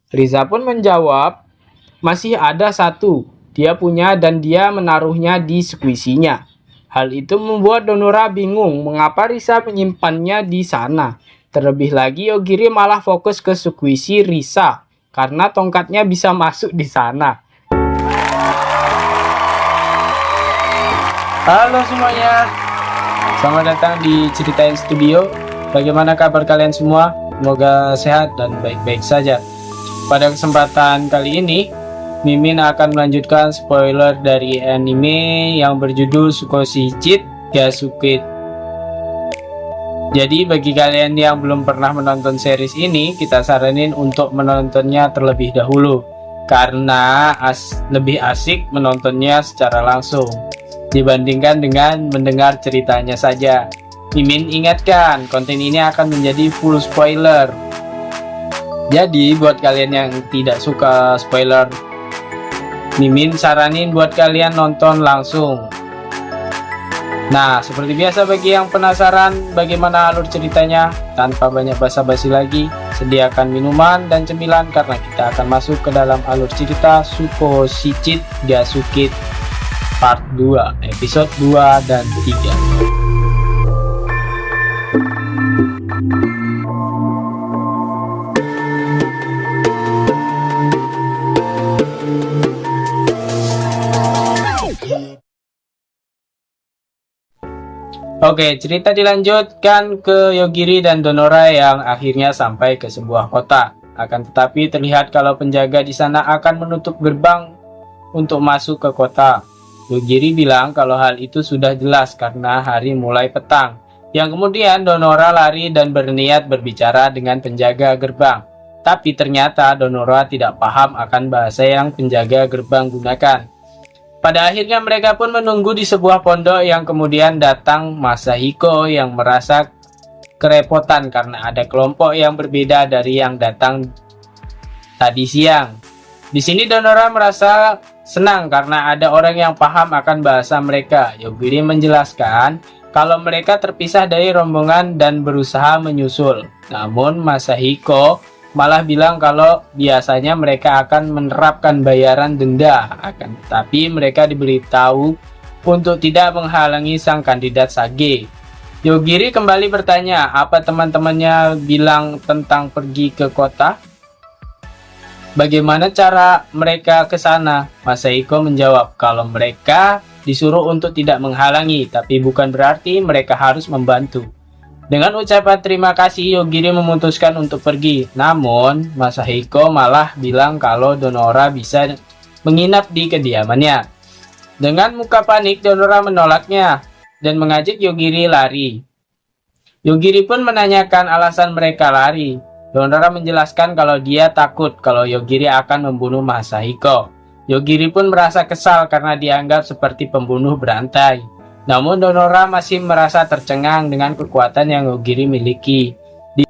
Riza pun menjawab, masih ada satu, dia punya dan dia menaruhnya di squishy-nya. Hal itu membuat Donora bingung mengapa Risa menyimpannya di sana. Terlebih lagi Yogiri malah fokus ke squishy Risa karena tongkatnya bisa masuk di sana. Halo semuanya, selamat datang di Ceritain Studio. Bagaimana kabar kalian semua? Semoga sehat dan baik-baik saja. Pada kesempatan kali ini, Mimin akan melanjutkan spoiler dari anime yang berjudul Sukoshijit Gasuke. Jadi bagi kalian yang belum pernah menonton series ini, kita saranin untuk menontonnya terlebih dahulu karena lebih asik menontonnya secara langsung dibandingkan dengan mendengar ceritanya saja. Mimin ingatkan, konten ini akan menjadi full spoiler. Jadi buat kalian yang tidak suka spoiler, Mimin saranin buat kalian nonton langsung. Nah, seperti biasa bagi yang penasaran bagaimana alur ceritanya, tanpa banyak basa-basi lagi, sediakan minuman dan cemilan karena kita akan masuk ke dalam alur cerita Sukoshijit Gasuke Part 2, episode 2 dan 3. Oke, cerita dilanjutkan ke Yogiri dan Donora yang akhirnya sampai ke sebuah kota. Akan tetapi terlihat kalau penjaga di sana akan menutup gerbang untuk masuk ke kota. Yogiri bilang kalau hal itu sudah jelas karena hari mulai petang. Yang kemudian Donora lari dan berniat berbicara dengan penjaga gerbang. Tapi ternyata Donora tidak paham akan bahasa yang penjaga gerbang gunakan. Pada akhirnya mereka pun menunggu di sebuah pondok yang kemudian datang Masahiko yang merasa kerepotan karena ada kelompok yang berbeda dari yang datang tadi siang. Di sini Donora merasa senang karena ada orang yang paham akan bahasa mereka. Yogiri menjelaskan kalau mereka terpisah dari rombongan dan berusaha menyusul. Namun Masahiko malah bilang kalau biasanya mereka akan menerapkan bayaran denda, akan tetapi mereka diberitahu untuk tidak menghalangi sang kandidat Sage. Yogiri kembali bertanya apa teman-temannya bilang tentang pergi ke kota. Bagaimana cara mereka ke sana? Masahiko menjawab kalau mereka disuruh untuk tidak menghalangi, tapi bukan berarti mereka harus membantu. Dengan ucapan terima kasih, Yogiri memutuskan untuk pergi. Namun, Masahiko malah bilang kalau Donora bisa menginap di kediamannya. Dengan muka panik, Donora menolaknya dan mengajak Yogiri lari. Yogiri pun menanyakan alasan mereka lari. Donora menjelaskan kalau dia takut kalau Yogiri akan membunuh Masahiko. Yogiri pun merasa kesal karena dianggap seperti pembunuh berantai. Namun Donora masih merasa tercengang dengan kekuatan yang Yogiri miliki. Di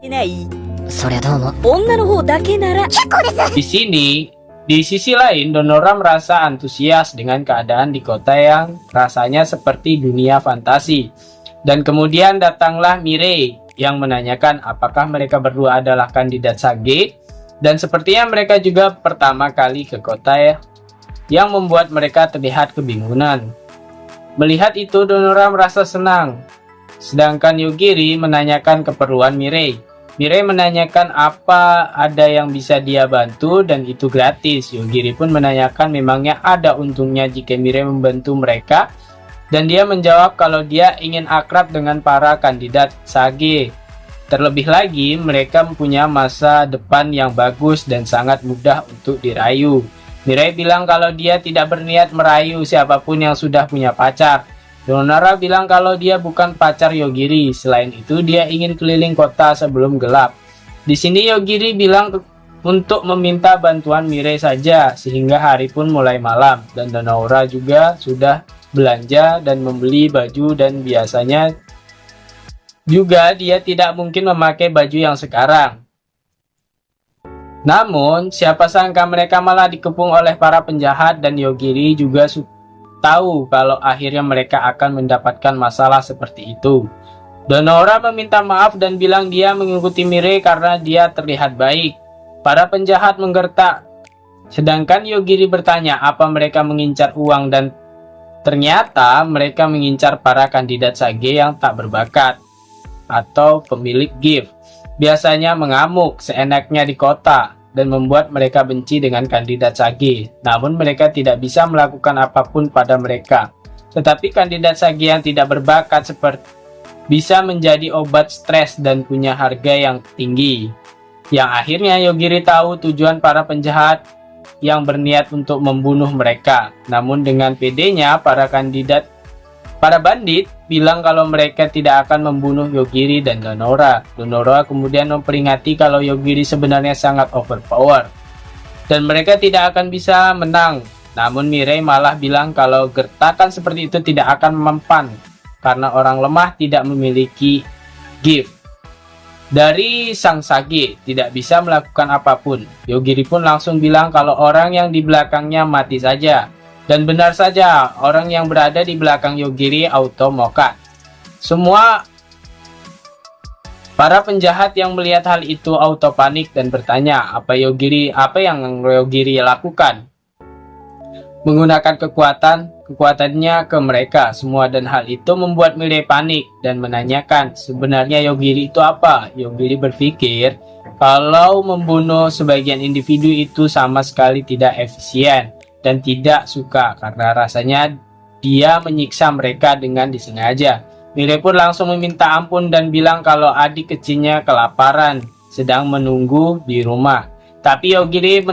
sisi lain, Donora merasa antusias dengan keadaan di kota yang rasanya seperti dunia fantasi. Dan kemudian datanglah Mirei yang menanyakan apakah mereka berdua adalah kandidat Sage, dan sepertinya mereka juga pertama kali ke kota yang membuat mereka terlihat kebingungan. Melihat itu, Donora merasa senang, sedangkan Yogiri menanyakan keperluan Mirei. Mirei menanyakan apa ada yang bisa dia bantu dan itu gratis. Yogiri pun menanyakan memangnya ada untungnya jika Mirei membantu mereka. Dan dia menjawab kalau dia ingin akrab dengan para kandidat Sage. Terlebih lagi, mereka mempunyai masa depan yang bagus dan sangat mudah untuk dirayu. Mirei bilang kalau dia tidak berniat merayu siapapun yang sudah punya pacar. Donora bilang kalau dia bukan pacar Yogiri. Selain itu, dia ingin keliling kota sebelum gelap. Di sini Yogiri bilang untuk meminta bantuan Mirei saja, sehingga hari pun mulai malam. Dan Donora juga sudah belanja dan membeli baju dan biasanya juga dia tidak mungkin memakai baju yang sekarang. Namun siapa sangka mereka malah dikepung oleh para penjahat dan Yogiri juga tahu kalau akhirnya mereka akan mendapatkan masalah seperti itu. Donora meminta maaf dan bilang dia mengikuti Mirei karena dia terlihat baik. Para penjahat menggertak, sedangkan Yogiri bertanya apa mereka mengincar uang, dan ternyata mereka mengincar para kandidat sage yang tak berbakat atau pemilik gift. Biasanya mengamuk seenaknya di kota dan membuat mereka benci dengan kandidat sage. Namun mereka tidak bisa melakukan apapun pada mereka. Tetapi kandidat sage yang tidak berbakat seperti bisa menjadi obat stres dan punya harga yang tinggi. Yang akhirnya Yogiri tahu tujuan para penjahat yang berniat untuk membunuh mereka. Namun dengan pedenya para bandit bilang kalau mereka tidak akan membunuh Yogiri dan Donora. Donora kemudian memperingati kalau Yogiri sebenarnya sangat overpower dan mereka tidak akan bisa menang. Namun Mirei malah bilang kalau gertakan seperti itu tidak akan mempan karena orang lemah tidak memiliki gift dari sang sage, tidak bisa melakukan apapun. Yogiri pun langsung bilang kalau orang yang di belakangnya mati saja. Dan benar saja, orang yang berada di belakang Yogiri auto mokat. Semua para penjahat yang melihat hal itu auto panik dan bertanya apa yang Yogiri lakukan. Menggunakan kekuatannya ke mereka semua, dan hal itu membuat Mirei panik dan menanyakan sebenarnya Yogiri itu apa. Yogiri berpikir kalau membunuh sebagian individu itu sama sekali tidak efisien dan tidak suka karena rasanya dia menyiksa mereka dengan disengaja. Mirei pun langsung meminta ampun dan bilang kalau adik kecilnya kelaparan sedang menunggu di rumah. Tapi Yogiri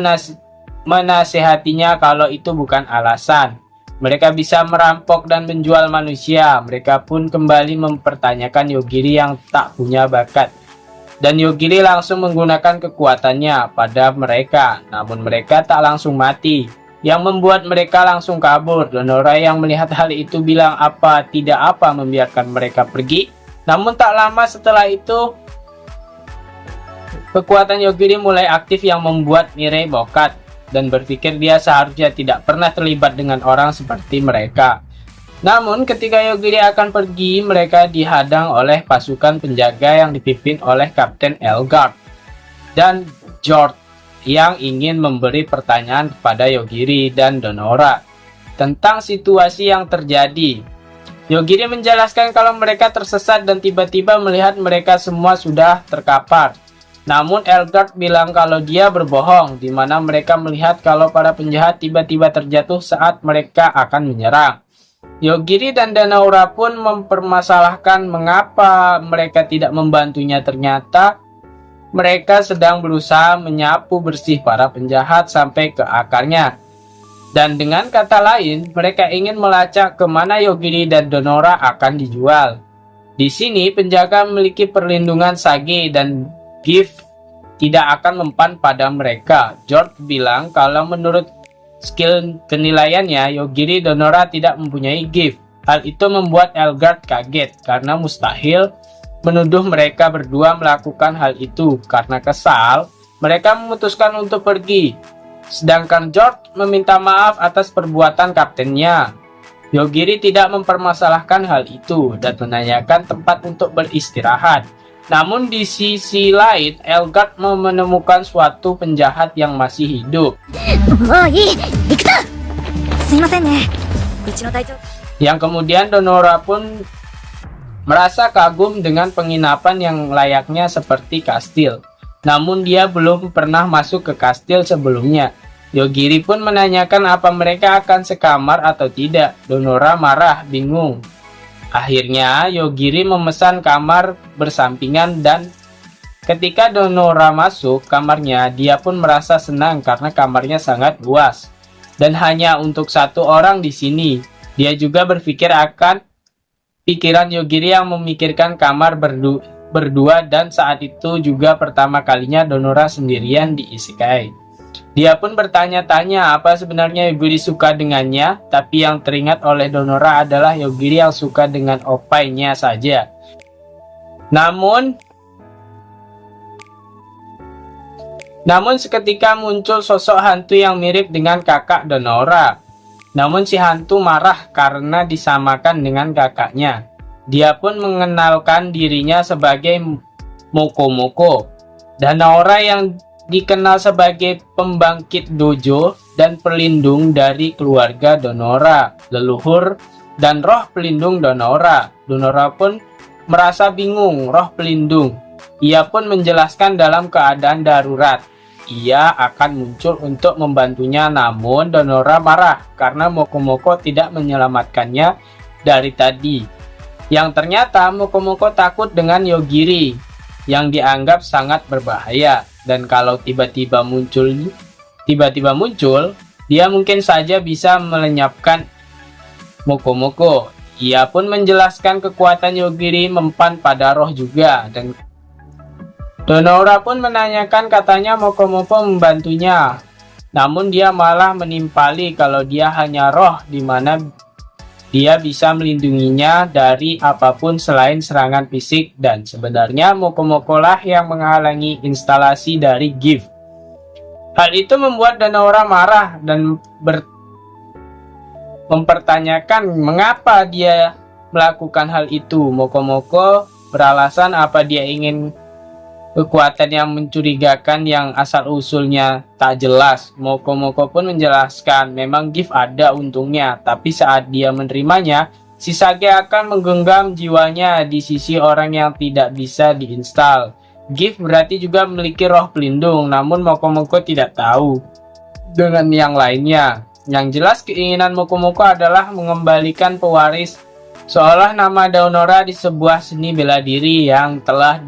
menasehatinya kalau itu bukan alasan. Mereka bisa merampok dan menjual manusia. Mereka pun kembali mempertanyakan Yogiri yang tak punya bakat. Dan Yogiri langsung menggunakan kekuatannya pada mereka. Namun mereka tak langsung mati, yang membuat mereka langsung kabur. Donora yang melihat hal itu bilang tidak apa membiarkan mereka pergi. Namun tak lama setelah itu kekuatan Yogiri mulai aktif yang membuat Mirei bokat dan berpikir dia seharusnya tidak pernah terlibat dengan orang seperti mereka. Namun ketika Yogiri akan pergi, mereka dihadang oleh pasukan penjaga yang dipimpin oleh Kapten Elgard dan George yang ingin memberi pertanyaan kepada Yogiri dan Donora tentang situasi yang terjadi. Yogiri menjelaskan kalau mereka tersesat dan tiba-tiba melihat mereka semua sudah terkapar. Namun Elgard bilang kalau dia berbohong, di mana mereka melihat kalau para penjahat tiba-tiba terjatuh saat mereka akan menyerang. Yogiri dan Donora pun mempermasalahkan mengapa mereka tidak membantunya. Ternyata mereka sedang berusaha menyapu bersih para penjahat sampai ke akarnya. Dan dengan kata lain, mereka ingin melacak kemana Yogiri dan Donora akan dijual. Di sini penjaga memiliki perlindungan sage dan gift tidak akan mempan pada mereka. George bilang kalau menurut skill penilaiannya Yogiri Donora tidak mempunyai gift. Hal itu membuat Elgard kaget karena mustahil menuduh mereka berdua melakukan hal itu. Karena kesal, mereka memutuskan untuk pergi. Sedangkan George meminta maaf atas perbuatan kaptennya. Yogiri tidak mempermasalahkan hal itu dan menanyakan tempat untuk beristirahat. Namun di sisi lain, Elgard menemukan suatu penjahat yang masih hidup. Yang kemudian Donora pun merasa kagum dengan penginapan yang layaknya seperti kastil. Namun dia belum pernah masuk ke kastil sebelumnya. Yogiri pun menanyakan apa mereka akan sekamar atau tidak. Donora marah, bingung. Akhirnya Yogiri memesan kamar bersampingan dan ketika Donora masuk kamarnya, dia pun merasa senang karena kamarnya sangat luas dan hanya untuk satu orang di sini. Dia juga berpikir akan pikiran Yogiri yang memikirkan kamar berdua dan saat itu juga pertama kalinya Donora sendirian di isekai. Dia pun bertanya-tanya apa sebenarnya Yogiri suka dengannya, tapi yang teringat oleh Donora adalah Yogiri yang suka dengan opainya saja. Namun seketika muncul sosok hantu yang mirip dengan kakak Donora. Namun si hantu marah karena disamakan dengan kakaknya. Dia pun mengenalkan dirinya sebagai Moko-Moko. Donora yang dikenal sebagai pembangkit dojo dan pelindung dari keluarga Donora, leluhur dan roh pelindung Donora. Donora pun merasa bingung roh pelindung. Ia pun menjelaskan dalam keadaan darurat ia akan muncul untuk membantunya, namun Donora marah karena Mokomoko tidak menyelamatkannya dari tadi. Yang ternyata Mokomoko takut dengan Yogiri yang dianggap sangat berbahaya, dan kalau tiba-tiba muncul, dia mungkin saja bisa melenyapkan Mokomoko. Ia pun menjelaskan kekuatan Yogiri mempan pada roh juga, dan Donora pun menanyakan katanya Mokomoko membantunya, namun dia malah menimpali kalau dia hanya roh, di mana dia bisa melindunginya dari apapun selain serangan fisik, dan sebenarnya Mokomoko lah yang menghalangi instalasi dari gift. Hal itu membuat Donora marah dan mempertanyakan mengapa dia melakukan hal itu. Mokomoko beralasan apa dia ingin kekuatan yang mencurigakan yang asal-usulnya tak jelas. Mokomoko pun menjelaskan memang gift ada untungnya, tapi saat dia menerimanya, Shisage akan menggenggam jiwanya di sisi orang yang tidak bisa diinstal. Gift berarti juga memiliki roh pelindung, namun Mokomoko tidak tahu dengan yang lainnya. Yang jelas keinginan Mokomoko adalah mengembalikan pewaris seolah nama Donora di sebuah seni bela diri yang telah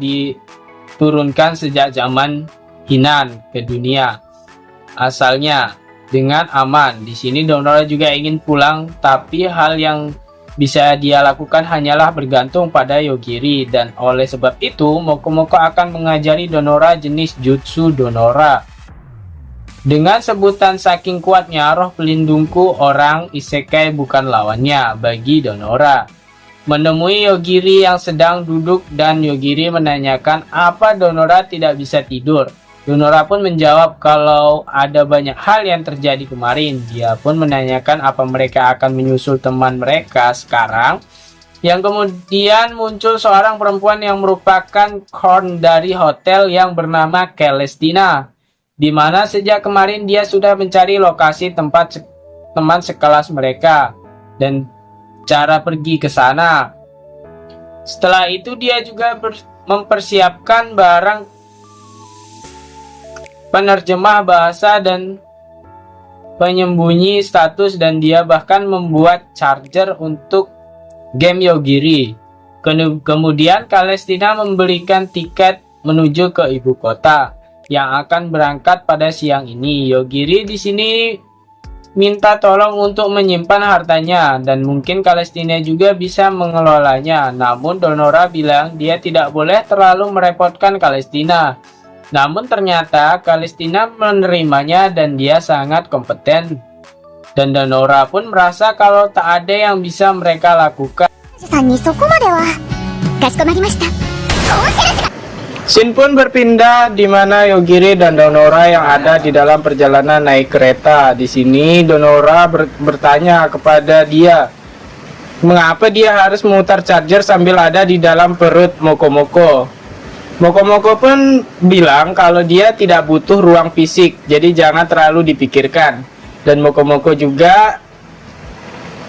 turunkan sejak zaman Hinan ke dunia asalnya dengan aman. Di sini Donora juga ingin pulang, tapi hal yang bisa dia lakukan hanyalah bergantung pada Yogiri, dan oleh sebab itu Mokomoko akan mengajari Donora jenis jutsu Donora. Dengan sebutan saking kuatnya roh pelindungku, orang isekai bukan lawannya bagi Donora. Menemui Yogiri yang sedang duduk, dan Yogiri menanyakan apa Donora tidak bisa tidur. Donora pun menjawab kalau ada banyak hal yang terjadi kemarin. Dia pun menanyakan apa mereka akan menyusul teman mereka sekarang. Yang kemudian muncul seorang perempuan yang merupakan Korn dari hotel yang bernama Celestina, di mana sejak kemarin dia sudah mencari lokasi tempat teman sekelas mereka dan cara pergi ke sana. Setelah itu dia juga mempersiapkan barang penerjemah bahasa dan penyembunyi status, dan dia bahkan membuat charger untuk game Yogiri. Kemudian Celestina membelikan tiket menuju ke ibu kota yang akan berangkat pada siang ini. Yogiri di sini minta tolong untuk menyimpan hartanya, dan mungkin Celestina juga bisa mengelolanya. Namun Donora bilang dia tidak boleh terlalu merepotkan Celestina. Namun ternyata Celestina menerimanya dan dia sangat kompeten. Dan Donora pun merasa kalau tak ada yang bisa mereka lakukan. Scene pun berpindah di mana Yogiri dan Donora yang ada di dalam perjalanan naik kereta. Di sini Donora bertanya kepada dia, mengapa dia harus memutar charger sambil ada di dalam perut Mokomoko. Mokomoko pun bilang kalau dia tidak butuh ruang fisik, jadi jangan terlalu dipikirkan. Dan Mokomoko juga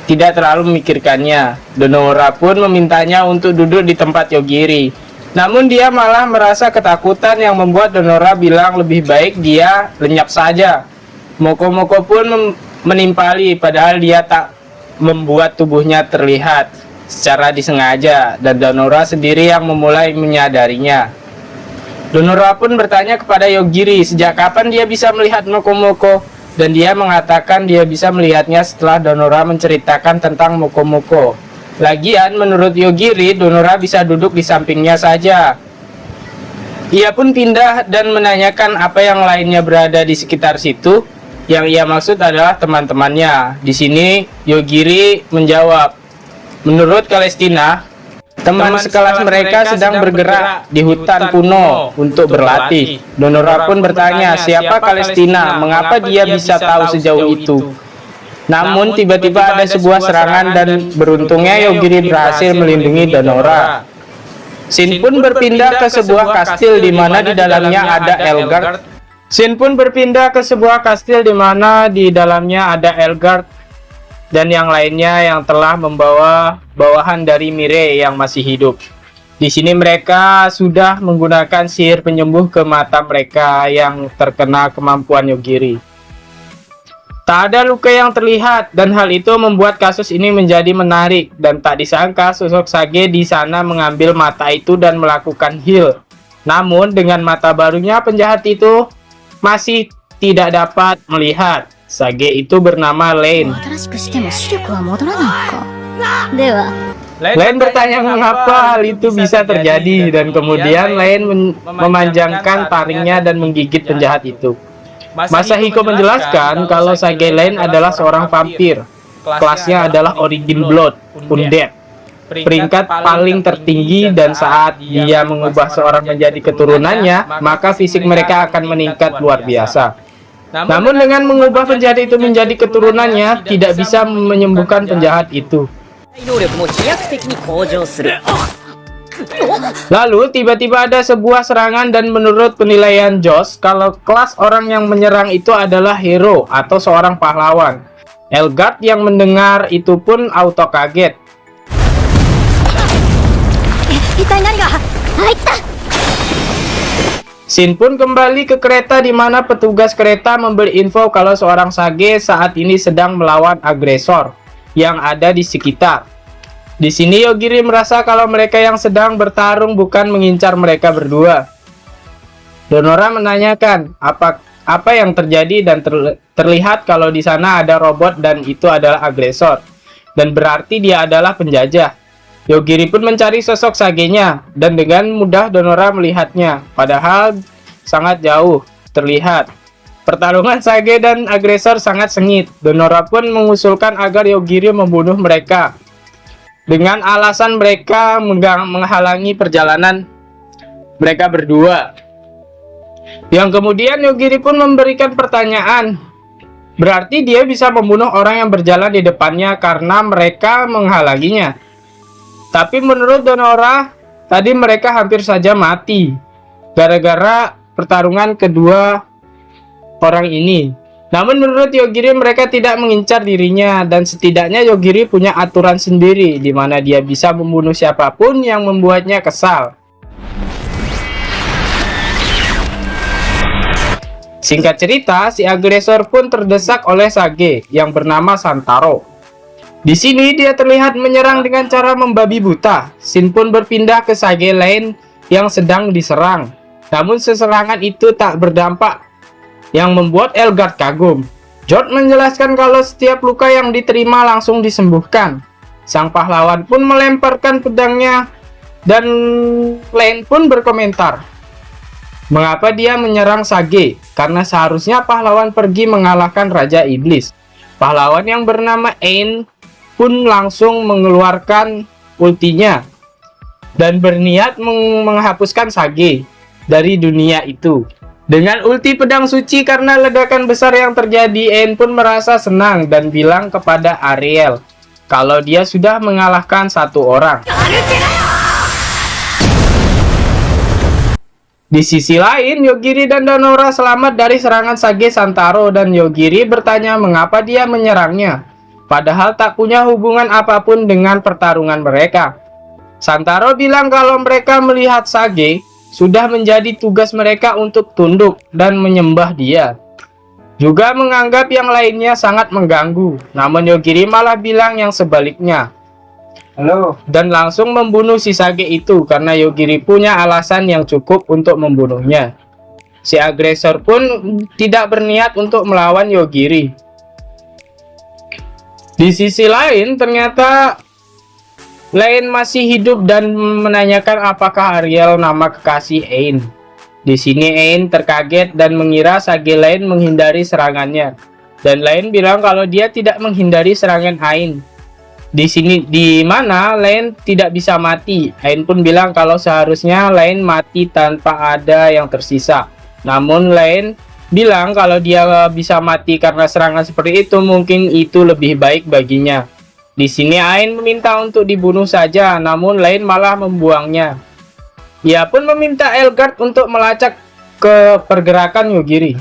tidak terlalu memikirkannya. Donora pun memintanya untuk duduk di tempat Yogiri. Namun dia malah merasa ketakutan yang membuat Donora bilang lebih baik dia lenyap saja. Mokomoko pun menimpali, padahal dia tak membuat tubuhnya terlihat secara disengaja, dan Donora sendiri yang memulai menyadarinya. Donora pun bertanya kepada Yogiri sejak kapan dia bisa melihat Mokomoko, dan dia mengatakan dia bisa melihatnya setelah Donora menceritakan tentang Mokomoko. Lagian menurut Yogiri, Donora bisa duduk di sampingnya saja. Ia pun pindah dan menanyakan apa yang lainnya berada di sekitar situ. Yang ia maksud adalah teman-temannya. Di sini Yogiri menjawab, menurut Celestina, teman sekelas mereka sedang bergerak di hutan kuno untuk berlatih. Donora pun bertanya siapa Celestina, mengapa dia bisa tahu sejauh itu. Namun tiba-tiba ada sebuah serangan dan beruntungnya Yogiri berhasil melindungi Donora. Scene pun berpindah ke sebuah kastil di mana di dalamnya ada Elgard Shin pun berpindah ke sebuah kastil di mana di dalamnya ada Elgard dan yang lainnya yang telah membawa bawahan dari Mirei yang masih hidup. Di sini mereka sudah menggunakan sihir penyembuh ke mata mereka yang terkena kemampuan Yogiri. Tak ada luka yang terlihat dan hal itu membuat kasus ini menjadi menarik dan tak disangka sosok Sage di sana mengambil mata itu dan melakukan heal. Namun dengan mata barunya penjahat itu masih tidak dapat melihat. Sage itu bernama Lane. Lane bertanya mengapa hal itu bisa terjadi dan kemudian Lane memanjangkan taringnya dan menggigit penjahat itu. Masahiko menjelaskan kalau Sage Lane adalah seorang vampir. Kelasnya adalah Origin Blood, Undead. Peringkat paling tertinggi dan saat dia mengubah seorang menjadi keturunannya, maka fisik mereka akan meningkat luar biasa. Namun dengan mengubah penjahat itu menjadi keturunannya, tidak bisa menyembuhkan penjahat itu. Lalu tiba-tiba ada sebuah serangan dan menurut penilaian Josh, kalau kelas orang yang menyerang itu adalah hero atau seorang pahlawan. Elgard yang mendengar itu pun auto kaget. Shin pun kembali ke kereta di mana petugas kereta memberi info kalau seorang Sage saat ini sedang melawan agresor yang ada di sekitar. Di sini Yogiri merasa kalau mereka yang sedang bertarung bukan mengincar mereka berdua. Donora menanyakan apa yang terjadi dan terlihat kalau di sana ada robot dan itu adalah agresor dan berarti dia adalah penjajah. Yogiri pun mencari sosok Sage-nya dan dengan mudah Donora melihatnya, padahal sangat jauh terlihat. Pertarungan Sage dan agresor sangat sengit. Donora pun mengusulkan agar Yogiri membunuh mereka dengan alasan mereka menghalangi perjalanan mereka berdua. Yang kemudian Yogiri pun memberikan pertanyaan, berarti dia bisa membunuh orang yang berjalan di depannya karena mereka menghalanginya. Tapi menurut Donora, tadi mereka hampir saja mati gara-gara pertarungan kedua orang ini. Namun menurut Yogiri mereka tidak mengincar dirinya dan setidaknya Yogiri punya aturan sendiri di mana dia bisa membunuh siapapun yang membuatnya kesal. Singkat cerita, si agresor pun terdesak oleh Sage yang bernama Santaro. Di sini dia terlihat menyerang dengan cara membabi buta. Shin pun berpindah ke Sage Lane yang sedang diserang. Namun serangan itu tak berdampak yang membuat Elgard kagum. George menjelaskan kalau setiap luka yang diterima langsung disembuhkan. Sang pahlawan pun melemparkan pedangnya dan Lane pun berkomentar, mengapa dia menyerang Sage? Karena seharusnya pahlawan pergi mengalahkan Raja Iblis. Pahlawan yang bernama Ain pun langsung mengeluarkan ultinya dan berniat menghapuskan Sage dari dunia itu. Dengan ulti pedang suci karena ledakan besar yang terjadi, Ain pun merasa senang dan bilang kepada Ariel kalau dia sudah mengalahkan satu orang. Di sisi lain, Yogiri dan Donora selamat dari serangan Sage Santaro dan Yogiri bertanya mengapa dia menyerangnya, padahal tak punya hubungan apapun dengan pertarungan mereka. Santaro bilang kalau mereka melihat Sage sudah menjadi tugas mereka untuk tunduk dan menyembah dia. Juga menganggap yang lainnya sangat mengganggu, namun Yogiri malah bilang yang sebaliknya. Dan langsung membunuh si Sage itu karena Yogiri punya alasan yang cukup untuk membunuhnya. Si agresor pun tidak berniat untuk melawan Yogiri. Di sisi lain, ternyata Lane masih hidup dan menanyakan apakah Ariel nama kekasih Ain. Di sini Ain terkaget dan mengira Sage Lane menghindari serangannya. Dan Lane bilang kalau dia tidak menghindari serangan Ain. Di sini di mana Lane tidak bisa mati. Ain pun bilang kalau seharusnya Lane mati tanpa ada yang tersisa. Namun Lane bilang kalau dia bisa mati karena serangan seperti itu, mungkin itu lebih baik baginya. Di sini Ain meminta untuk dibunuh saja, namun Lane malah membuangnya. Ia pun meminta Elgard untuk melacak ke pergerakan Yogiri.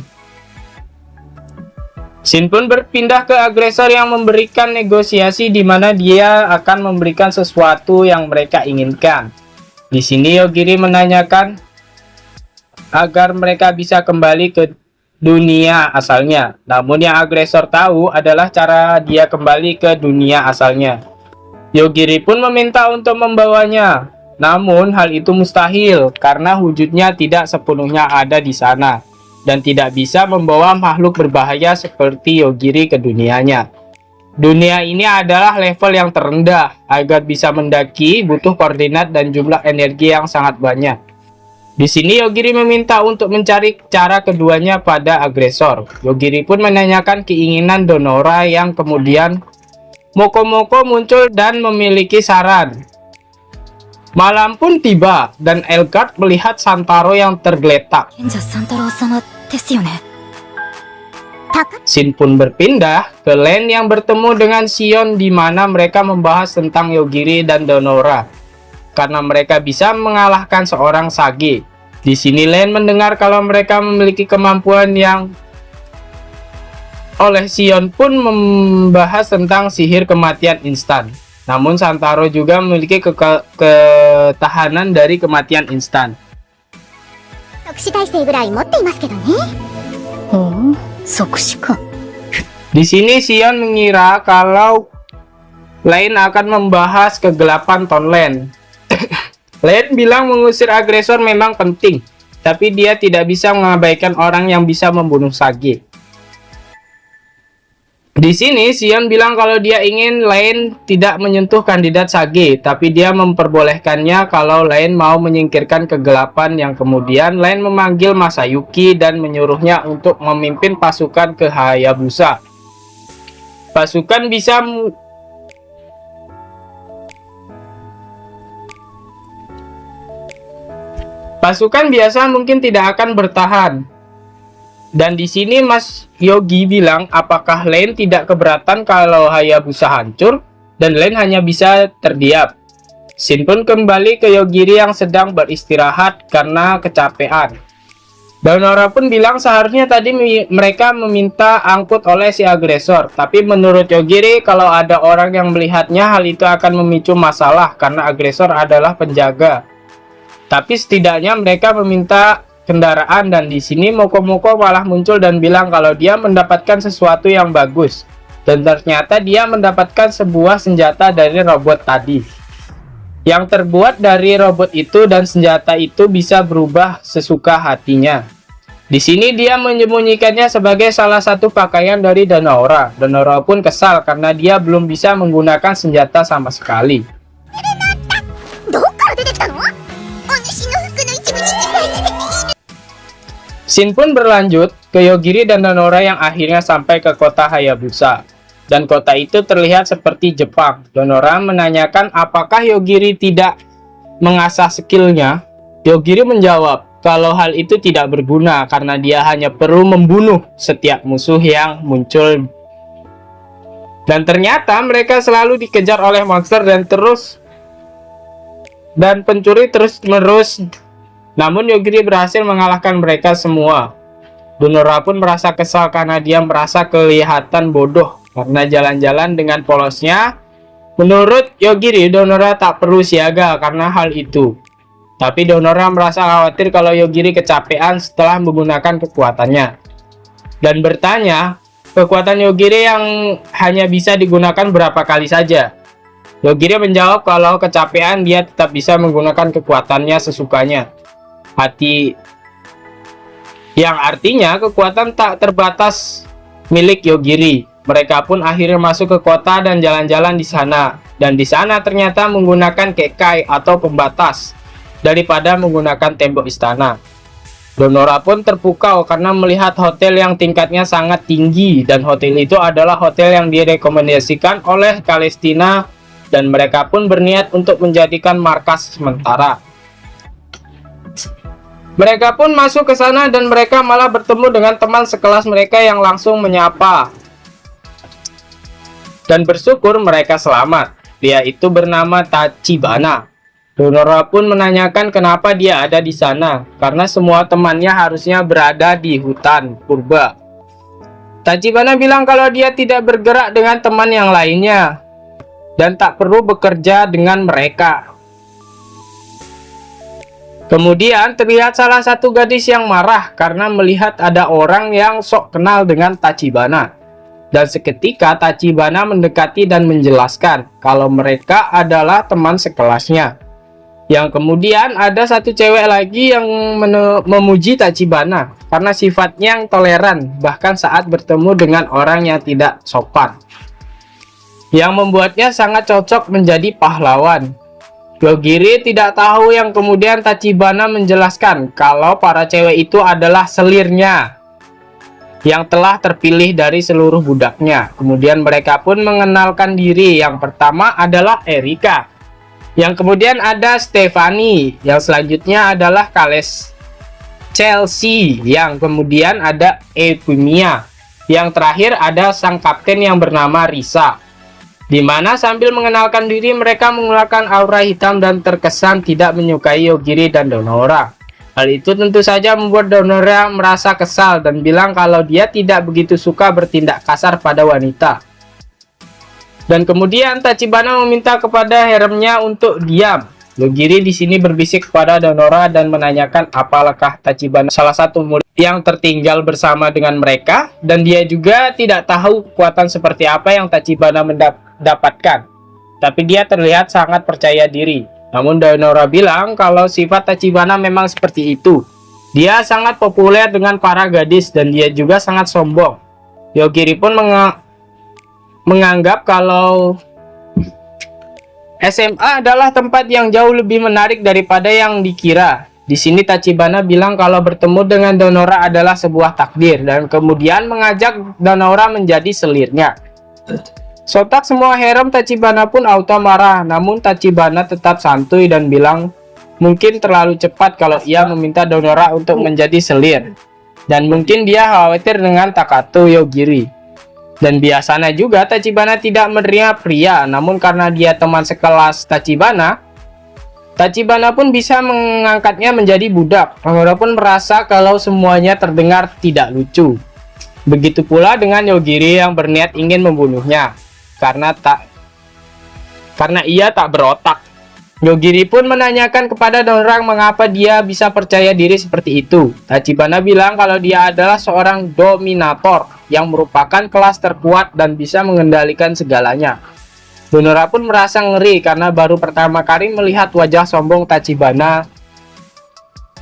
Shin pun berpindah ke agresor yang memberikan negosiasi di mana dia akan memberikan sesuatu yang mereka inginkan. Di sini Yogiri menanyakan agar mereka bisa kembali ke dunia asalnya. Namun yang agresor tahu adalah cara dia kembali ke dunia asalnya. Yogiri pun meminta untuk membawanya. Namun hal itu mustahil karena wujudnya tidak sepenuhnya ada di sana dan tidak bisa membawa makhluk berbahaya seperti Yogiri ke dunianya. Dunia ini adalah level yang terendah. Agar bisa mendaki butuh koordinat dan jumlah energi yang sangat banyak. Di sini Yogiri meminta untuk mencari cara keduanya pada agresor. Yogiri pun menanyakan keinginan Donora yang kemudian Mokomoko muncul dan memiliki saran. Malam pun tiba dan Elgard melihat Santaro yang tergeletak. Shin pun berpindah ke Len yang bertemu dengan Sion di mana mereka membahas tentang Yogiri dan Donora karena mereka bisa mengalahkan seorang Sage. Di sini Len mendengar kalau mereka memiliki kemampuan yang oleh Sion pun membahas tentang sihir kematian instan. Namun Santaro juga memiliki ketahanan dari kematian instan. Di sini Sion mengira kalau Len akan membahas kegelapan Tonlen. Len bilang mengusir agresor memang penting, tapi dia tidak bisa mengabaikan orang yang bisa membunuh Sage. Di sini Sion bilang kalau dia ingin Len tidak menyentuh kandidat Sage, tapi dia memperbolehkannya kalau Len mau menyingkirkan kegelapan yang kemudian Len memanggil Masayuki dan menyuruhnya untuk memimpin pasukan ke Hayabusa. Pasukan biasa mungkin tidak akan bertahan. Dan di sini Mas Yogi bilang apakah Len tidak keberatan kalau Hayabusa hancur dan Len hanya bisa terdiam. Shin pun kembali ke Yogiri yang sedang beristirahat karena kecapean. Donora pun bilang seharusnya tadi mereka meminta angkut oleh si agresor, tapi menurut Yogiri kalau ada orang yang melihatnya hal itu akan memicu masalah karena agresor adalah penjaga. Tapi setidaknya mereka meminta kendaraan dan di sini Mokomoko malah muncul dan bilang kalau dia mendapatkan sesuatu yang bagus. Dan ternyata dia mendapatkan sebuah senjata dari robot tadi. Yang terbuat dari robot itu dan senjata itu bisa berubah sesuka hatinya. Di sini dia menyembunyikannya sebagai salah satu pakaian dari Donora. Donora pun kesal karena dia belum bisa menggunakan senjata sama sekali. Shin pun berlanjut ke Yogiri dan Donora yang akhirnya sampai ke kota Hayabusa. Dan kota itu terlihat seperti Jepang. Donora menanyakan apakah Yogiri tidak mengasah skillnya. Yogiri menjawab kalau hal itu tidak berguna karena dia hanya perlu membunuh setiap musuh yang muncul. Dan ternyata mereka selalu dikejar oleh monster dan pencuri terus-menerus. Namun Yogiri berhasil mengalahkan mereka semua. Donora pun merasa kesal karena dia merasa kelihatan bodoh karena jalan-jalan dengan polosnya. Menurut Yogiri, Donora tak perlu siaga karena hal itu. Tapi Donora merasa khawatir kalau Yogiri kecapean setelah menggunakan kekuatannya. Dan bertanya, kekuatan Yogiri yang hanya bisa digunakan berapa kali saja. Yogiri menjawab kalau kecapean dia tetap bisa menggunakan kekuatannya sesukanya. Yang artinya kekuatan tak terbatas milik Yogiri. Mereka pun akhirnya masuk ke kota dan jalan-jalan di sana. Dan di sana ternyata menggunakan kekai atau pembatas daripada menggunakan tembok istana. Donora pun terpukau karena melihat hotel yang tingkatnya sangat tinggi dan hotel itu adalah hotel yang direkomendasikan oleh Kalestina dan mereka pun berniat untuk menjadikan markas sementara. Mereka pun masuk ke sana dan mereka malah bertemu dengan teman sekelas mereka yang langsung menyapa. Dan bersyukur mereka selamat. Dia itu bernama Tachibana. Donora pun menanyakan kenapa dia ada di sana, karena semua temannya harusnya berada di hutan purba. Tachibana bilang kalau dia tidak bergerak dengan teman yang lainnya dan tak perlu bekerja dengan mereka. Kemudian terlihat salah satu gadis yang marah karena melihat ada orang yang sok kenal dengan Tachibana. Dan seketika Tachibana mendekati dan menjelaskan kalau mereka adalah teman sekelasnya. Yang kemudian ada satu cewek lagi yang memuji Tachibana karena sifatnya yang toleran bahkan saat bertemu dengan orang yang tidak sopan, yang membuatnya sangat cocok menjadi pahlawan. Yogiri tidak tahu yang kemudian Tachibana menjelaskan kalau para cewek itu adalah selirnya yang telah terpilih dari seluruh budaknya. Kemudian mereka pun mengenalkan diri. Yang pertama adalah Erika, yang kemudian ada Stefani, yang selanjutnya adalah Chelsea, yang kemudian ada Euphonia, yang terakhir ada sang kapten yang bernama Risa. Di mana sambil mengenalkan diri mereka mengeluarkan aura hitam dan terkesan tidak menyukai Yogiri dan Donora. Hal itu tentu saja membuat Donora merasa kesal dan bilang kalau dia tidak begitu suka bertindak kasar pada wanita. Dan kemudian Tachibana meminta kepada haremnya untuk diam. Yogiri di sini berbisik kepada Donora dan menanyakan apakah Tachibana salah satu murid yang tertinggal bersama dengan mereka, dan dia juga tidak tahu kekuatan seperti apa yang Tachibana mendapatkan. Tapi dia terlihat sangat percaya diri. Namun Donora bilang kalau sifat Tachibana memang seperti itu. Dia sangat populer dengan para gadis dan dia juga sangat sombong. Yogiri pun menganggap kalau SMA adalah tempat yang jauh lebih menarik daripada yang dikira. Di sini Tachibana bilang kalau bertemu dengan Donora adalah sebuah takdir dan kemudian mengajak Donora menjadi selirnya. Sontak semua harem Tachibana pun auto marah, namun Tachibana tetap santuy dan bilang mungkin terlalu cepat kalau ia meminta Donora untuk menjadi selir. Dan mungkin dia khawatir dengan Takato Yogiri. Dan biasanya juga Tachibana tidak menerima pria, namun karena dia teman sekelas Tachibana pun bisa mengangkatnya menjadi budak. Donora pun merasa kalau semuanya terdengar tidak lucu. Begitu pula dengan Yogiri yang berniat ingin membunuhnya karena ia tak berotak. Yogiri pun menanyakan kepada Donora mengapa dia bisa percaya diri seperti itu. Tachibana bilang kalau dia adalah seorang dominator yang merupakan kelas terkuat dan bisa mengendalikan segalanya. Donora pun merasa ngeri karena baru pertama kali melihat wajah sombong Tachibana.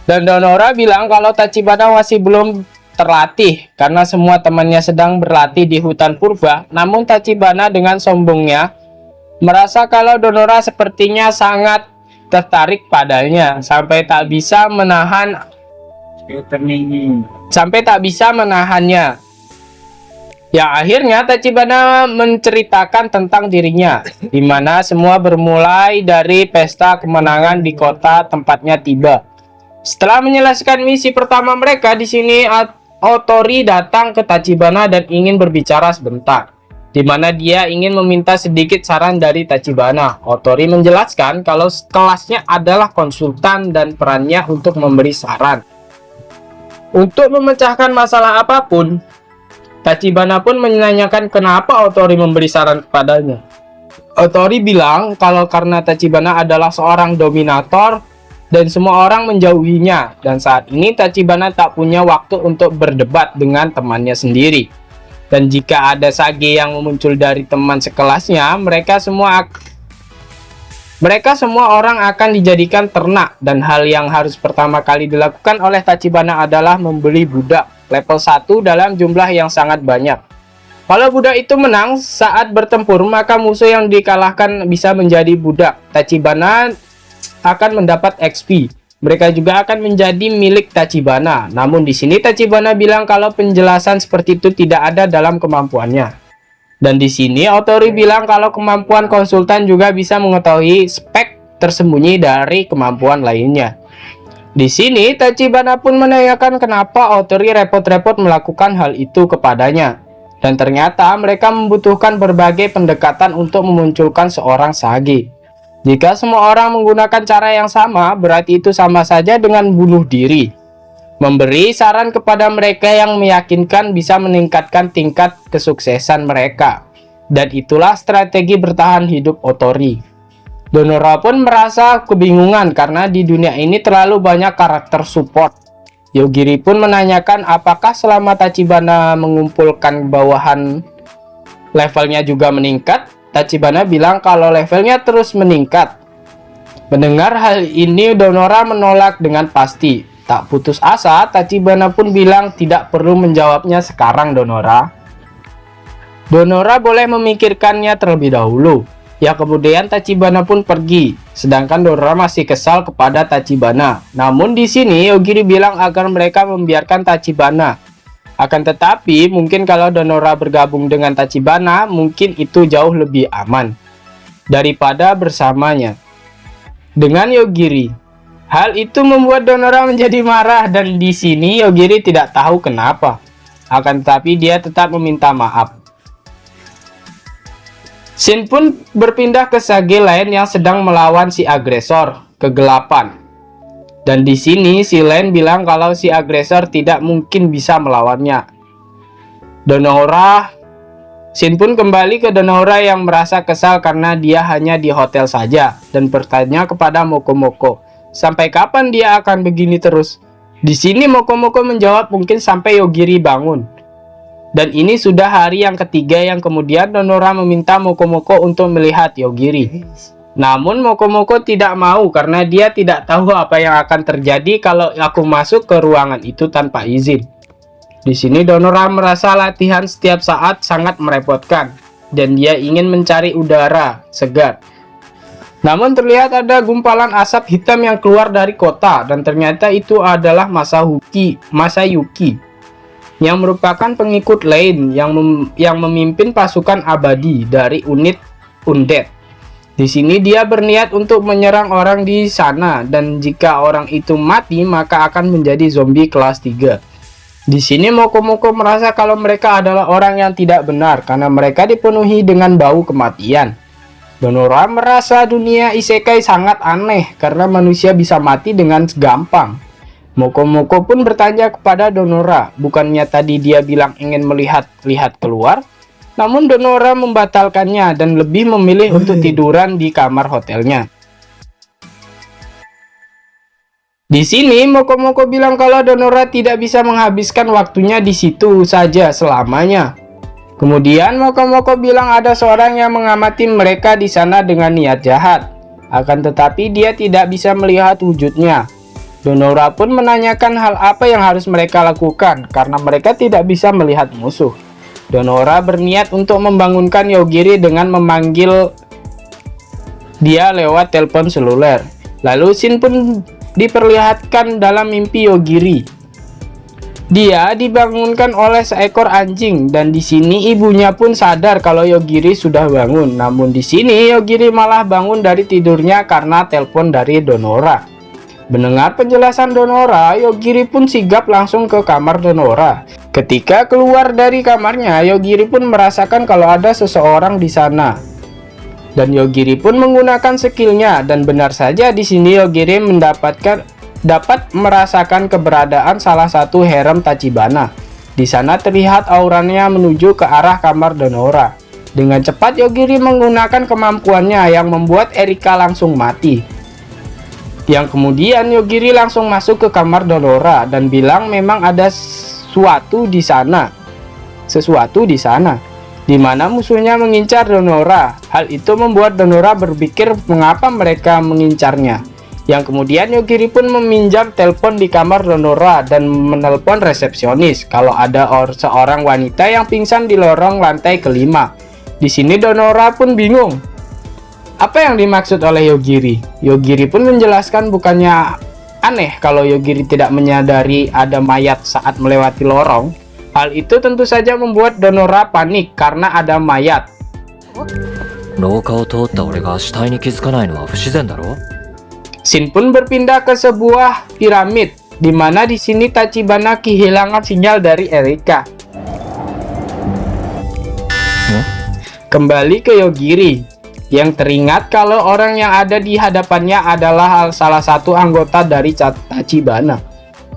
Dan Donora bilang kalau Tachibana masih belum terlatih karena semua temannya sedang berlatih di hutan purba. Namun Tachibana dengan sombongnya merasa kalau Donora sepertinya sangat tertarik padanya sampai tak bisa menahannya. Ya akhirnya Tachibana menceritakan tentang dirinya, di mana semua bermulai dari pesta kemenangan di kota tempatnya tiba. Setelah menyelesaikan misi pertama mereka di sini, Otori datang ke Tachibana dan ingin berbicara sebentar, di mana dia ingin meminta sedikit saran dari Tachibana. Otori menjelaskan kalau kelasnya adalah konsultan dan perannya untuk memberi saran. Untuk memecahkan masalah apapun, Tachibana pun menanyakan kenapa Otori memberi saran kepadanya. Otori bilang kalau karena Tachibana adalah seorang dominator dan semua orang menjauhinya, dan saat ini Tachibana tak punya waktu untuk berdebat dengan temannya sendiri. Dan jika ada sage yang muncul dari teman sekelasnya, mereka semua orang akan dijadikan ternak, dan hal yang harus pertama kali dilakukan oleh Tachibana adalah membeli budak level 1 dalam jumlah yang sangat banyak. Kalau budak itu menang saat bertempur, maka musuh yang dikalahkan bisa menjadi budak. Tachibana akan mendapat XP. Mereka juga akan menjadi milik Tachibana. Namun di sini Tachibana bilang kalau penjelasan seperti itu tidak ada dalam kemampuannya. Dan di sini Otori bilang kalau kemampuan konsultan juga bisa mengetahui spek tersembunyi dari kemampuan lainnya. Di sini Tachibana pun menanyakan kenapa Otori repot-repot melakukan hal itu kepadanya. Dan ternyata mereka membutuhkan berbagai pendekatan untuk memunculkan seorang sage. Jika semua orang menggunakan cara yang sama, berarti itu sama saja dengan bunuh diri. Memberi saran kepada mereka yang meyakinkan bisa meningkatkan tingkat kesuksesan mereka. Dan itulah strategi bertahan hidup Otori. Donora pun merasa kebingungan karena di dunia ini terlalu banyak karakter support. Yogiri pun menanyakan apakah selama Tachibana mengumpulkan bawahan levelnya juga meningkat. Tachibana bilang kalau levelnya terus meningkat. Mendengar hal ini, Donora menolak dengan pasti. Tak putus asa, Tachibana pun bilang tidak perlu menjawabnya sekarang, Donora. Donora boleh memikirkannya terlebih dahulu. Ya kemudian Tachibana pun pergi, sedangkan Donora masih kesal kepada Tachibana. Namun di sini Yogiri bilang agar mereka membiarkan Tachibana. Akan tetapi, mungkin kalau Donora bergabung dengan Tachibana, mungkin itu jauh lebih aman daripada bersamanya dengan Yogiri. Hal itu membuat Donora menjadi marah dan di sini Yogiri tidak tahu kenapa. Akan tetapi dia tetap meminta maaf. Shin pun berpindah ke Sage lain yang sedang melawan si agresor kegelapan. Dan di sini si Len bilang kalau si agresor tidak mungkin bisa melawannya. Shin pun kembali ke Donora yang merasa kesal karena dia hanya di hotel saja dan bertanya kepada Mokomoko, sampai kapan dia akan begini terus? Di sini Mokomoko menjawab mungkin sampai Yogiri bangun. Dan ini sudah hari yang ketiga yang kemudian Donora meminta Mokomoko untuk melihat Yogiri. Namun Mokomoko tidak mau karena dia tidak tahu apa yang akan terjadi kalau aku masuk ke ruangan itu tanpa izin. Di sini Donora merasa latihan setiap saat sangat merepotkan dan dia ingin mencari udara segar. Namun terlihat ada gumpalan asap hitam yang keluar dari kota dan ternyata itu adalah Masayuki yang merupakan pengikut lain yang memimpin pasukan abadi dari unit Undead. Di sini dia berniat untuk menyerang orang di sana dan jika orang itu mati maka akan menjadi zombie kelas 3. Di sini Mokomoko merasa kalau mereka adalah orang yang tidak benar karena mereka dipenuhi dengan bau kematian. Donora merasa dunia isekai sangat aneh karena manusia bisa mati dengan gampang. Mokomoko pun bertanya kepada Donora, bukannya tadi dia bilang ingin melihat keluar? Namun Donora membatalkannya dan lebih memilih untuk tiduran di kamar hotelnya. Di sini Mokomoko bilang kalau Donora tidak bisa menghabiskan waktunya di situ saja selamanya. Kemudian Mokomoko bilang ada seorang yang mengamati mereka di sana dengan niat jahat. Akan tetapi dia tidak bisa melihat wujudnya. Donora pun menanyakan hal apa yang harus mereka lakukan karena mereka tidak bisa melihat musuh. Donora berniat untuk membangunkan Yogiri dengan memanggil dia lewat telepon seluler. Lalu Shin pun diperlihatkan dalam mimpi Yogiri. Dia dibangunkan oleh seekor anjing dan di sini ibunya pun sadar kalau Yogiri sudah bangun. Namun di sini Yogiri malah bangun dari tidurnya karena telepon dari Donora. Mendengar penjelasan Donora, Yogiri pun sigap langsung ke kamar Donora. Ketika keluar dari kamarnya, Yogiri pun merasakan kalau ada seseorang di sana. Dan Yogiri pun menggunakan skillnya dan benar saja di sini Yogiri dapat merasakan keberadaan salah satu harem Tachibana. Di sana terlihat auranya menuju ke arah kamar Donora. Dengan cepat Yogiri menggunakan kemampuannya yang membuat Erika langsung mati. Yang kemudian Yogiri langsung masuk ke kamar Donora dan bilang memang ada sesuatu di sana, di mana musuhnya mengincar Donora. Hal itu membuat Donora berpikir mengapa mereka mengincarnya. Yang kemudian Yogiri pun meminjam telepon di kamar Donora dan menelpon resepsionis kalau ada seorang wanita yang pingsan di lorong lantai kelima. Di sini Donora pun bingung. Apa yang dimaksud oleh Yogiri? Yogiri pun menjelaskan bukannya aneh kalau Yogiri tidak menyadari ada mayat saat melewati lorong. Hal itu tentu saja membuat Donora panik karena ada mayat. Shin pun berpindah ke sebuah piramid, di mana di sini Tachibana kehilangan sinyal dari Erika. Kembali ke Yogiri. yang teringat kalau orang yang ada di hadapannya adalah salah satu anggota dari Tachibana,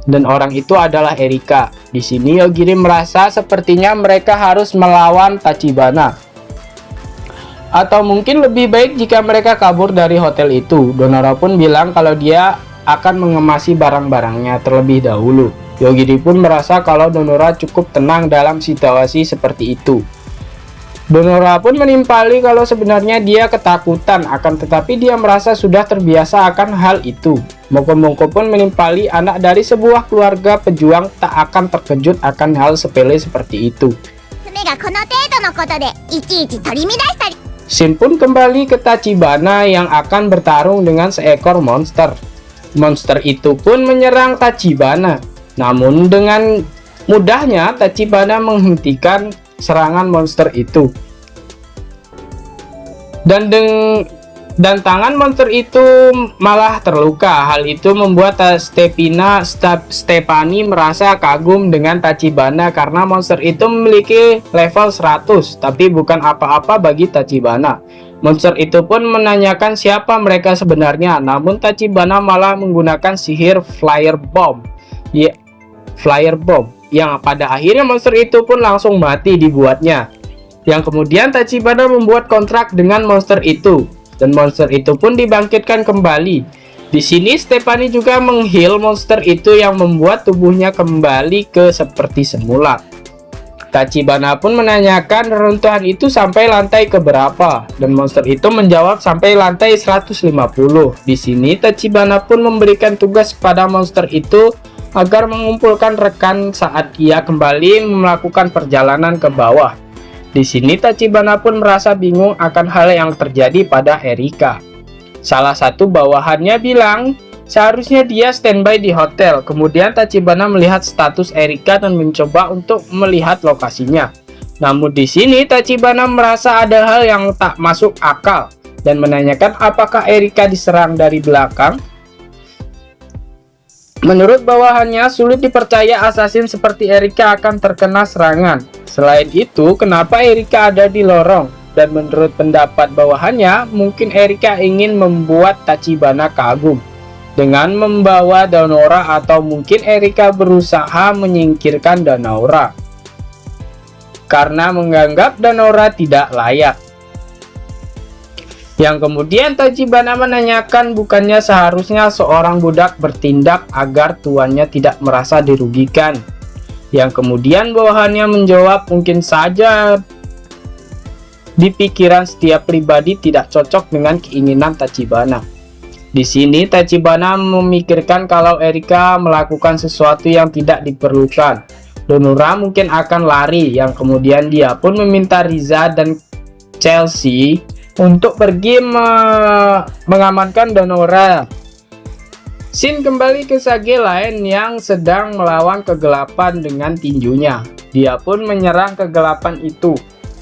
dan orang itu adalah Erika. Di sini Yogiri merasa sepertinya mereka harus melawan Tachibana, atau mungkin lebih baik jika mereka kabur dari hotel itu. Donora pun bilang kalau dia akan mengemasi barang-barangnya terlebih dahulu. Yogiri pun merasa kalau Donora cukup tenang dalam situasi seperti itu. Donora pun menimpali kalau sebenarnya dia ketakutan, akan tetapi dia merasa sudah terbiasa akan hal itu. Moko-moko pun menimpali anak dari sebuah keluarga pejuang tak akan terkejut akan hal sepele seperti itu. Shin pun kembali ke Tachibana yang akan bertarung dengan seekor monster. Monster itu pun menyerang Tachibana. Namun dengan mudahnya Tachibana menghentikan serangan monster itu, dan tangan monster itu malah terluka. Hal itu membuat Stephanie merasa kagum dengan Tachibana karena monster itu memiliki level 100, tapi bukan apa-apa bagi Tachibana. Monster itu pun menanyakan siapa mereka sebenarnya, namun Tachibana malah menggunakan sihir Flyer Bomb, yang pada akhirnya monster itu pun langsung mati dibuatnya. Yang kemudian Tachibana membuat kontrak dengan monster itu, dan monster itu pun dibangkitkan kembali. Di sini Stephanie juga meng-heal monster itu yang membuat tubuhnya kembali ke seperti semula. Tachibana pun menanyakan reruntuhan itu sampai lantai keberapa, dan monster itu menjawab sampai lantai 150. Di sini Tachibana pun memberikan tugas kepada monster itu agar mengumpulkan rekan saat ia kembali melakukan perjalanan ke bawah. Di sini Tachibana pun merasa bingung akan hal yang terjadi pada Erika. Salah satu bawahannya bilang seharusnya dia standby di hotel. Kemudian Tachibana melihat status Erika dan mencoba untuk melihat lokasinya. Namun di sini Tachibana merasa ada hal yang tak masuk akal dan menanyakan apakah Erika diserang dari belakang. Menurut bawahannya, sulit dipercaya assassin seperti Erika akan terkena serangan. Selain itu, kenapa Erika ada di lorong? Dan menurut pendapat bawahannya, mungkin Erika ingin membuat Tachibana kagum dengan membawa Donora, atau mungkin Erika berusaha menyingkirkan Donora karena menganggap Donora tidak layak. Yang kemudian Tachibana menanyakan bukannya seharusnya seorang budak bertindak agar tuannya tidak merasa dirugikan. Yang kemudian bawahannya menjawab mungkin saja di pikiran setiap pribadi tidak cocok dengan keinginan Tachibana. Di sini Tachibana memikirkan kalau Erika melakukan sesuatu yang tidak diperlukan. Donora mungkin akan lari, yang kemudian dia pun meminta Riza dan Chelsea untuk pergi mengamankan Donora. Shin kembali ke Sage lain yang sedang melawan kegelapan dengan tinjunya. Dia pun menyerang kegelapan itu.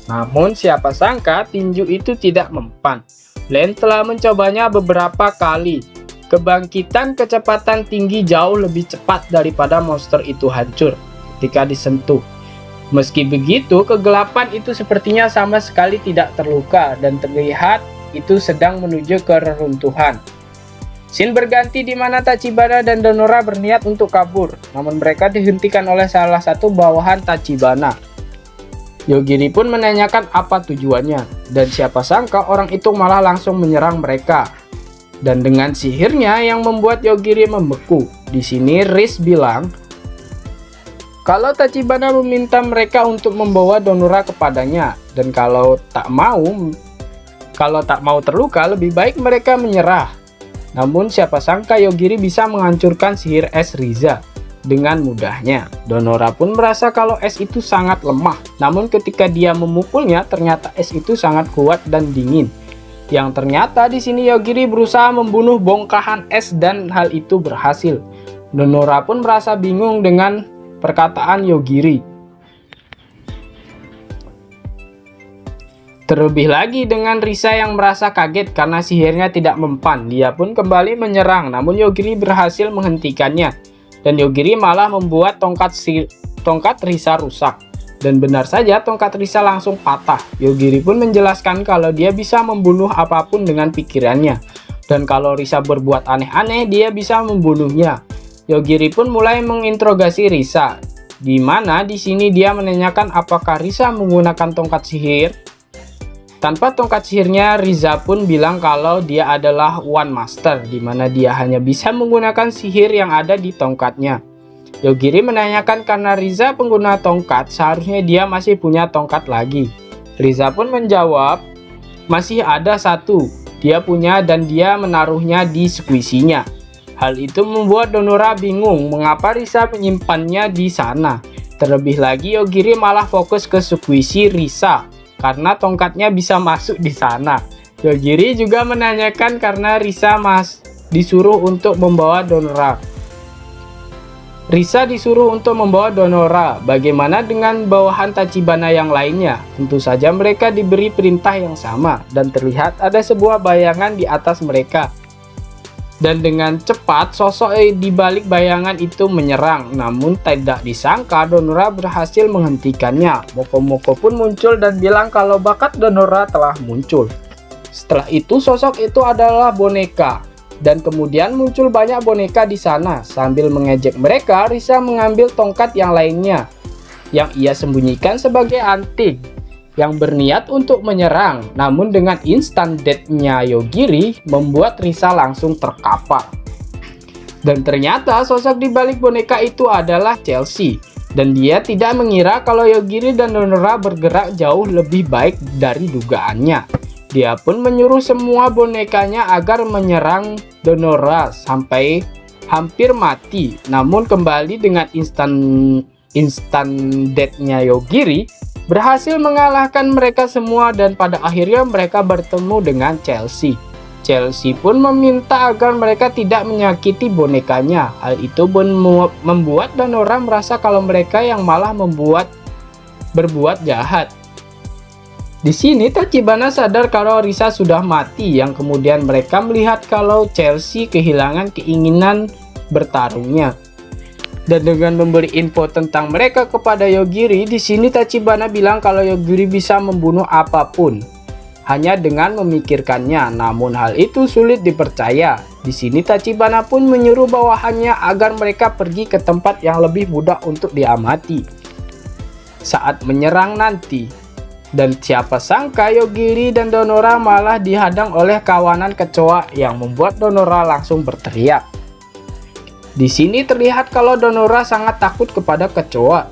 Namun siapa sangka tinju itu tidak mempan. Len telah mencobanya beberapa kali. Kebangkitan kecepatan tinggi jauh lebih cepat daripada monster itu hancur ketika disentuh. Meski begitu, kegelapan itu sepertinya sama sekali tidak terluka dan terlihat itu sedang menuju ke reruntuhan. Scene berganti di mana Tachibana dan Donora berniat untuk kabur, namun mereka dihentikan oleh salah satu bawahan Tachibana. Yogiri pun menanyakan apa tujuannya, dan siapa sangka orang itu malah langsung menyerang mereka. Dan dengan sihirnya yang membuat Yogiri membeku. Di sini Riz bilang kalau Tachibana meminta mereka untuk membawa Donora kepadanya, dan kalau tak mau terluka, lebih baik mereka menyerah. Namun siapa sangka Yogiri bisa menghancurkan sihir es Riza dengan mudahnya. Donora pun merasa kalau es itu sangat lemah, namun ketika dia memukulnya, ternyata es itu sangat kuat dan dingin. Yang ternyata di sini Yogiri berusaha membunuh bongkahan es dan hal itu berhasil. Donora pun merasa bingung dengan perkataan Yogiri. Terlebih lagi dengan Risa yang merasa kaget karena sihirnya tidak mempan. Dia pun kembali menyerang, namun Yogiri berhasil menghentikannya. Dan Yogiri malah membuat tongkat Risa rusak. Dan benar saja tongkat Risa langsung patah. Yogiri pun menjelaskan kalau dia bisa membunuh apapun dengan pikirannya. Dan kalau Risa berbuat aneh-aneh, dia bisa membunuhnya. Yogiri pun mulai menginterogasi Risa, di mana di sini dia menanyakan apakah Risa menggunakan tongkat sihir. Tanpa tongkat sihirnya, Riza pun bilang kalau dia adalah One Master, di mana dia hanya bisa menggunakan sihir yang ada di tongkatnya. Yogiri menanyakan karena Riza pengguna tongkat, seharusnya dia masih punya tongkat lagi. Riza pun menjawab, masih ada satu, dia punya dan dia menaruhnya di squishy-nya. Hal itu membuat Donora bingung mengapa Risa menyimpannya di sana. Terlebih lagi Yogiri malah fokus ke squishy Risa karena tongkatnya bisa masuk di sana. Yogiri juga menanyakan karena Risa disuruh untuk membawa Donora. Risa disuruh untuk membawa Donora. Bagaimana dengan bawahan Tachibana yang lainnya? Tentu saja mereka diberi perintah yang sama dan terlihat ada sebuah bayangan di atas mereka. Dan dengan cepat sosok di balik bayangan itu menyerang, namun tidak disangka Donora berhasil menghentikannya. Moko-moko pun muncul dan bilang kalau bakat Donora telah muncul. Setelah itu sosok itu adalah boneka, dan kemudian muncul banyak boneka di sana. Sambil mengejek mereka, Risa mengambil tongkat yang lainnya yang ia sembunyikan sebagai anting, yang berniat untuk menyerang, namun dengan instant death-nya Yogiri membuat Risa langsung terkapar. Dan ternyata sosok di balik boneka itu adalah Chelsea, dan dia tidak mengira kalau Yogiri dan Donora bergerak jauh lebih baik dari dugaannya. Dia pun menyuruh semua bonekanya agar menyerang Donora sampai hampir mati, namun kembali dengan instant death-nya Yogiri berhasil mengalahkan mereka semua, dan pada akhirnya mereka bertemu dengan Chelsea. Chelsea pun meminta agar mereka tidak menyakiti bonekanya. Hal itu pun membuat Donora merasa kalau mereka yang malah berbuat jahat. Di sini Tachibana sadar kalau Risa sudah mati, yang kemudian mereka melihat kalau Chelsea kehilangan keinginan bertarungnya. Dan dengan memberi info tentang mereka kepada Yogiri, di sini Tachibana bilang kalau Yogiri bisa membunuh apapun hanya dengan memikirkannya. Namun hal itu sulit dipercaya. Di sini Tachibana pun menyuruh bawahannya agar mereka pergi ke tempat yang lebih mudah untuk diamati saat menyerang nanti. Dan siapa sangka Yogiri dan Donora malah dihadang oleh kawanan kecoa yang membuat Donora langsung berteriak. Di sini terlihat kalau Donora sangat takut kepada kecoa,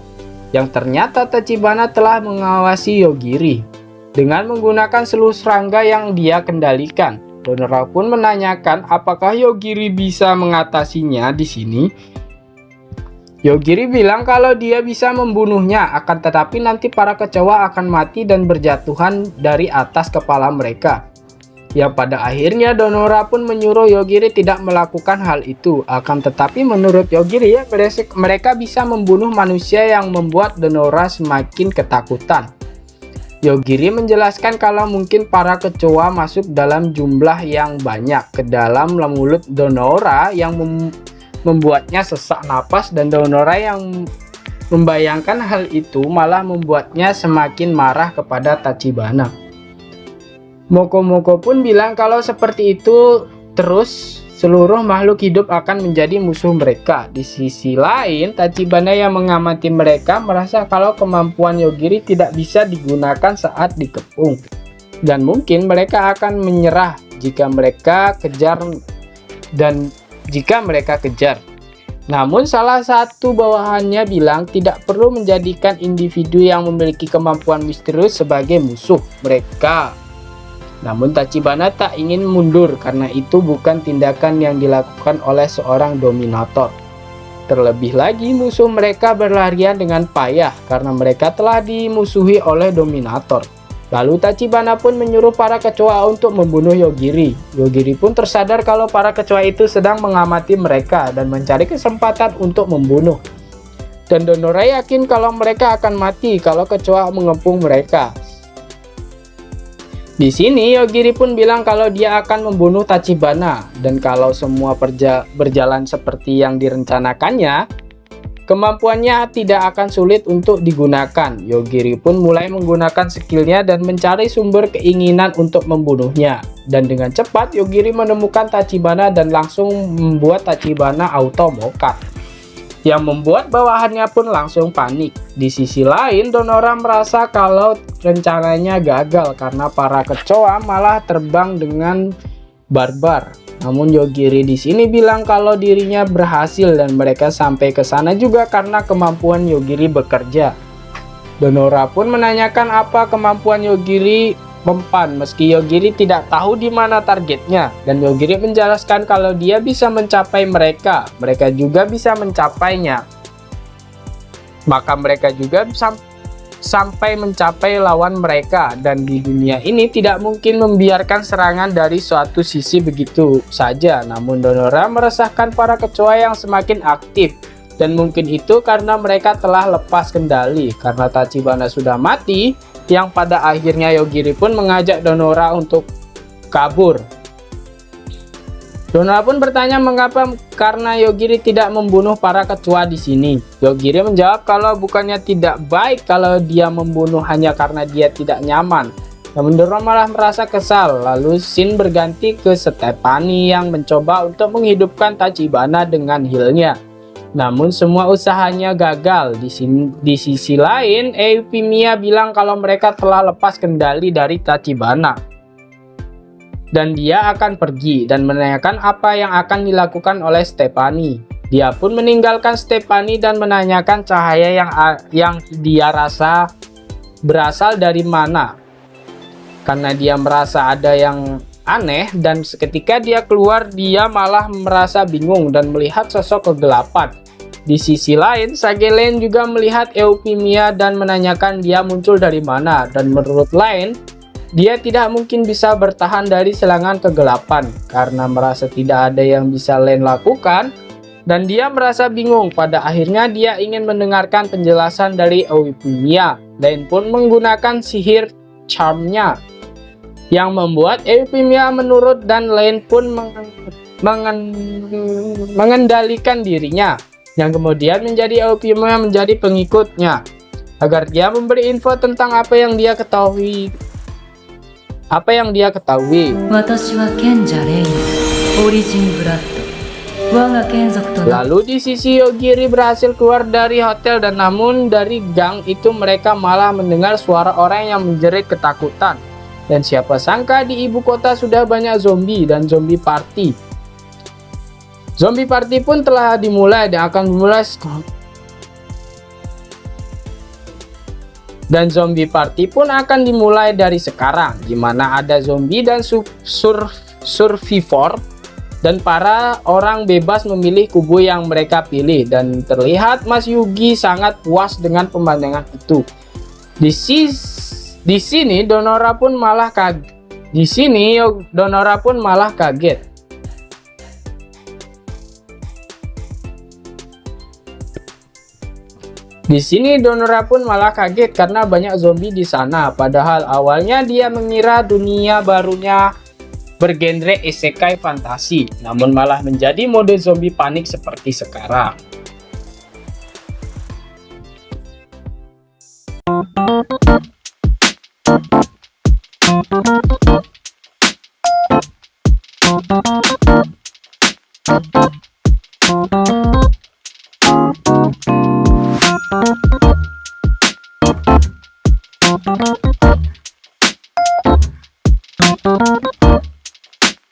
yang ternyata Tachibana telah mengawasi Yogiri dengan menggunakan seluruh serangga yang dia kendalikan. Donora pun menanyakan apakah Yogiri bisa mengatasinya di sini. Yogiri bilang kalau dia bisa membunuhnya, akan tetapi nanti para kecoa akan mati dan berjatuhan dari atas kepala mereka. Ya, pada akhirnya Donora pun menyuruh Yogiri tidak melakukan hal itu. Akan tetapi menurut Yogiri, mereka bisa membunuh manusia yang membuat Donora semakin ketakutan. Yogiri menjelaskan kalau mungkin para kecoa masuk dalam jumlah yang banyak ke dalam mulut Donora yang membuatnya sesak napas, dan Donora yang membayangkan hal itu malah membuatnya semakin marah kepada Tachibana. Moko-moko pun bilang kalau seperti itu terus seluruh makhluk hidup akan menjadi musuh mereka. Di sisi lain, Tachibana yang mengamati mereka merasa kalau kemampuan Yogiri tidak bisa digunakan saat dikepung, dan mungkin mereka akan menyerah jika mereka kejar. Namun salah satu bawahannya bilang tidak perlu menjadikan individu yang memiliki kemampuan misterius sebagai musuh mereka. Namun Tachibana tak ingin mundur karena itu bukan tindakan yang dilakukan oleh seorang dominator. Terlebih lagi musuh mereka berlarian dengan payah karena mereka telah dimusuhi oleh dominator. Lalu Tachibana pun menyuruh para kecoa untuk membunuh Yogiri. Yogiri pun tersadar kalau para kecoa itu sedang mengamati mereka dan mencari kesempatan untuk membunuh. Dan Donora yakin kalau mereka akan mati kalau kecoa mengepung mereka. Di sini Yogiri pun bilang kalau dia akan membunuh Tachibana, dan kalau semua berjalan seperti yang direncanakannya, kemampuannya tidak akan sulit untuk digunakan. Yogiri pun mulai menggunakan skillnya dan mencari sumber keinginan untuk membunuhnya. Dan dengan cepat Yogiri menemukan Tachibana dan langsung membuat Tachibana auto mokat, yang membuat bawahannya pun langsung panik. Di sisi lain, Donora merasa kalau rencananya gagal karena para kecoa malah terbang dengan barbar. Namun Yogiri di sini bilang kalau dirinya berhasil dan mereka sampai ke sana juga karena kemampuan Yogiri bekerja. Donora pun menanyakan apa kemampuan Yogiri mempan meski Yogiri tidak tahu di mana targetnya, dan Yogiri menjelaskan kalau dia bisa mencapai mereka juga bisa mencapainya. Maka mereka juga sampai mencapai lawan mereka, dan di dunia ini tidak mungkin membiarkan serangan dari suatu sisi begitu saja. Namun Donora meresahkan para kecoa yang semakin aktif, dan mungkin itu karena mereka telah lepas kendali karena Tachibana sudah mati, yang pada akhirnya Yogiri pun mengajak Donora untuk kabur. Donora pun bertanya mengapa karena Yogiri tidak membunuh para kecoa di sini. Yogiri menjawab kalau bukannya tidak baik kalau dia membunuh hanya karena dia tidak nyaman. Namun Donora malah merasa kesal. Lalu scene berganti ke Stephanie yang mencoba untuk menghidupkan Tachibana dengan healnya. Namun semua usahanya gagal. Di sisi lain, Euphemia bilang kalau mereka telah lepas kendali dari Tachibana dan dia akan pergi, dan menanyakan apa yang akan dilakukan oleh Stephanie. Dia pun meninggalkan Stephanie dan menanyakan cahaya yang dia rasa berasal dari mana, karena dia merasa ada yang aneh, dan seketika dia keluar dia malah merasa bingung dan melihat sosok kegelapan. Di sisi lain, Sagelen juga melihat Euphemia dan menanyakan dia muncul dari mana, dan menurut Lain, dia tidak mungkin bisa bertahan dari serangan kegelapan karena merasa tidak ada yang bisa Lain lakukan, dan dia merasa bingung. Pada akhirnya dia ingin mendengarkan penjelasan dari Euphemia. Lain pun menggunakan sihir charmnya yang membuat Euphemia menurut, dan Lain pun mengendalikan dirinya, yang kemudian menjadi Euphemia menjadi pengikutnya agar dia memberi info tentang apa yang dia ketahui. Lalu di sisi Yogiri berhasil keluar dari hotel, dan namun dari gang itu mereka malah mendengar suara orang yang menjerit ketakutan. Dan siapa sangka di ibu kota sudah banyak zombie dan zombie party. Zombie party pun telah dimulai dan akan dimulai. Dan zombie party pun akan dimulai dari sekarang, di mana ada zombie dan survivor, dan para orang bebas memilih kubu yang mereka pilih. Dan terlihat Mas Yugi sangat puas dengan pemandangan itu. Di sini Donora pun malah kaget. Di sini Donora pun malah kaget karena banyak zombie di sana. Padahal awalnya dia mengira dunia barunya bergenre isekai fantasi, namun malah menjadi mode zombie panik seperti sekarang.